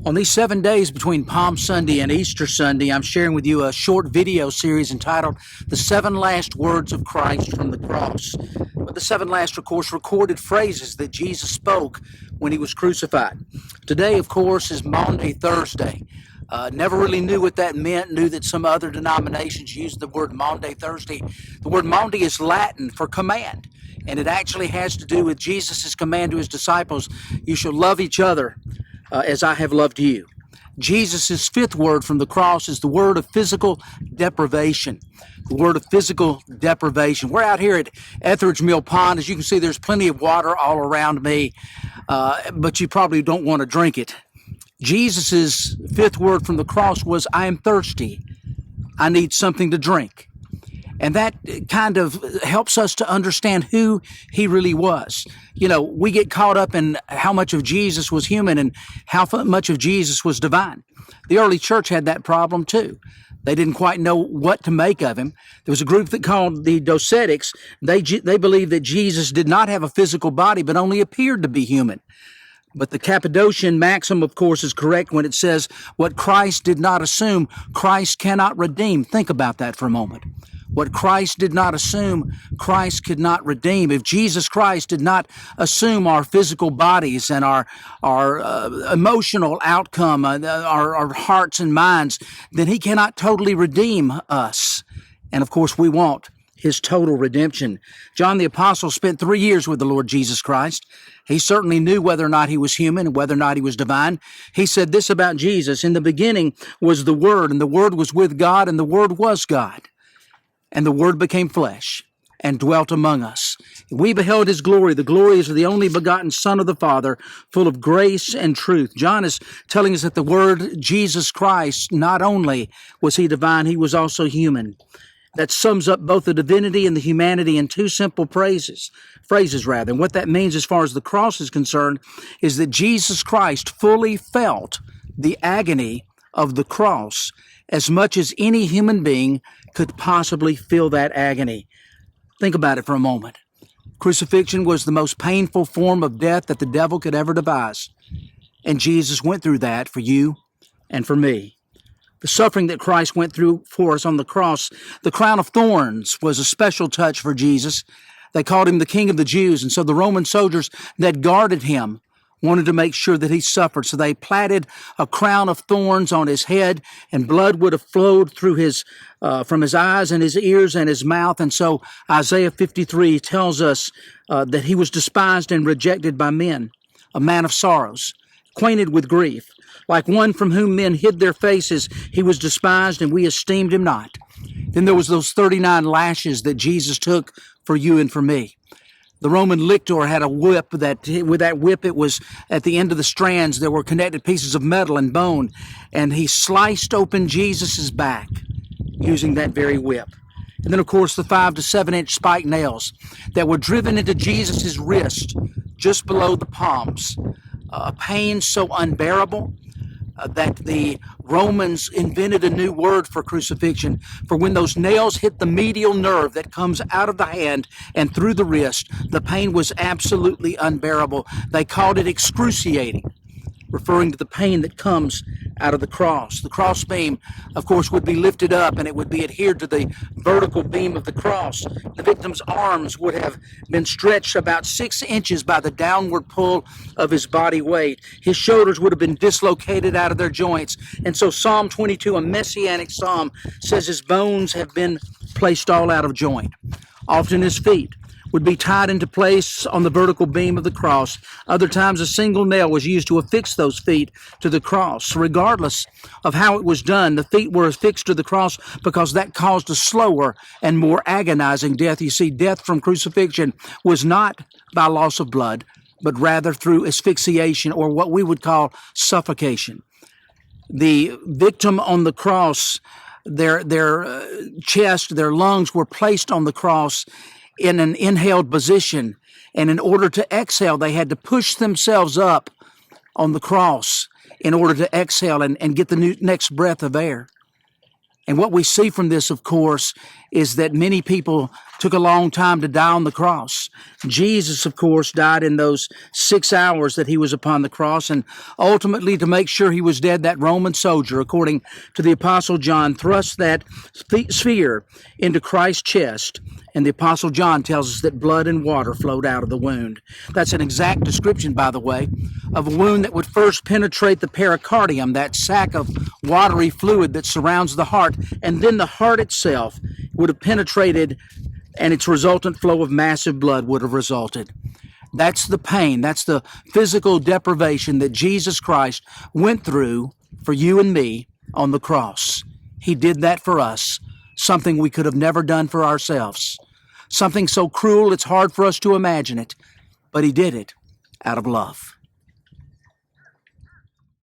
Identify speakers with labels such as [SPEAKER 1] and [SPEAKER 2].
[SPEAKER 1] On these 7 days between Palm Sunday and Easter Sunday, I'm sharing with you a short video series entitled The 7 Last Words of Christ from the Cross. But the 7 last, of course, recorded phrases that Jesus spoke when he was crucified. Today, of course, is Maundy Thursday. Never really knew what that meant, knew that some other denominations used the word Maundy Thursday. The word Maundy is Latin for command, and it actually has to do with Jesus' command to his disciples, you shall love each other as I have loved you. Jesus' fifth word from the cross is the word of physical deprivation. The word of physical deprivation. We're out here at Etheridge Mill Pond. As you can see, there's plenty of water all around me, but you probably don't want to drink it. Jesus' fifth word from the cross was, I am thirsty. I need something to drink. And that kind of helps us to understand who he really was. You know, we get caught up in how much of Jesus was human and how much of Jesus was divine. The early church had that problem too. They didn't quite know what to make of him. There was a group that called the Docetics. They believed that Jesus did not have a physical body, but only appeared to be human. But the Cappadocian maxim, of course, is correct when it says, what Christ did not assume, Christ cannot redeem. Think about that for a moment. What Christ did not assume, Christ could not redeem. If Jesus Christ did not assume our physical bodies and our emotional outcome, our hearts and minds, then he cannot totally redeem us. And of course, we want his total redemption. John the Apostle spent 3 years with the Lord Jesus Christ. He certainly knew whether or not he was human and whether or not he was divine. He said this about Jesus, in the beginning was the Word, and the Word was with God, and the Word was God. And the Word became flesh and dwelt among us. We beheld his glory. The glory is of the only begotten Son of the Father, full of grace and truth. John is telling us that the Word, Jesus Christ, not only was he divine, he was also human. That sums up both the divinity and the humanity in two simple phrases. And what that means as far as the cross is concerned is that Jesus Christ fully felt the agony of the cross as much as any human being could possibly feel that agony. Think about it for a moment. Crucifixion was the most painful form of death that the devil could ever devise. And Jesus went through that for you and for me. The suffering that Christ went through for us on the cross, the crown of thorns was a special touch for Jesus. They called him the King of the Jews, and so the Roman soldiers that guarded him wanted to make sure that he suffered. So they platted a crown of thorns on his head, and blood would have flowed through from his eyes and his ears and his mouth. And so Isaiah 53 tells us that he was despised and rejected by men, a man of sorrows, acquainted with grief. Like one from whom men hid their faces, he was despised, and we esteemed him not. Then there was those 39 lashes that Jesus took for you and for me. The Roman lictor had a whip with that whip, it was at the end of the strands, there were connected pieces of metal and bone, and he sliced open Jesus's back using that very whip. And then, of course, the 5 to 7 inch spike nails that were driven into Jesus's wrist just below the palms. A pain so unbearable that the Romans invented a new word for crucifixion. For when those nails hit the medial nerve that comes out of the hand and through the wrist, the pain was absolutely unbearable. They called it excruciating, referring to the pain that comes out of the cross. The cross beam, of course, would be lifted up and it would be adhered to the vertical beam of the cross. The victim's arms would have been stretched about 6 inches by the downward pull of his body weight. His shoulders would have been dislocated out of their joints. And so Psalm 22, a messianic psalm, says his bones have been placed all out of joint. Often his feet would be tied into place on the vertical beam of the cross. Other times a single nail was used to affix those feet to the cross. Regardless of how it was done, the feet were affixed to the cross because that caused a slower and more agonizing death. You see, death from crucifixion was not by loss of blood, but rather through asphyxiation, or what we would call suffocation. The victim on the cross, their chest, their lungs were placed on the cross in an inhaled position, and in order to exhale, they had to push themselves up on the cross in order to exhale and get the next breath of air. And what we see from this, of course, is that many people took a long time to die on the cross. Jesus, of course, died in those 6 hours that he was upon the cross. And ultimately, to make sure he was dead, that Roman soldier, according to the Apostle John, thrust that spear into Christ's chest. And the Apostle John tells us that blood and water flowed out of the wound. That's an exact description, by the way, of a wound that would first penetrate the pericardium, that sac of watery fluid that surrounds the heart, and then the heart itself would have penetrated, and its resultant flow of massive blood would have resulted. That's the pain, that's the physical deprivation that Jesus Christ went through for you and me on the cross. He did that for us, something we could have never done for ourselves. Something so cruel it's hard for us to imagine it, but he did it out of love.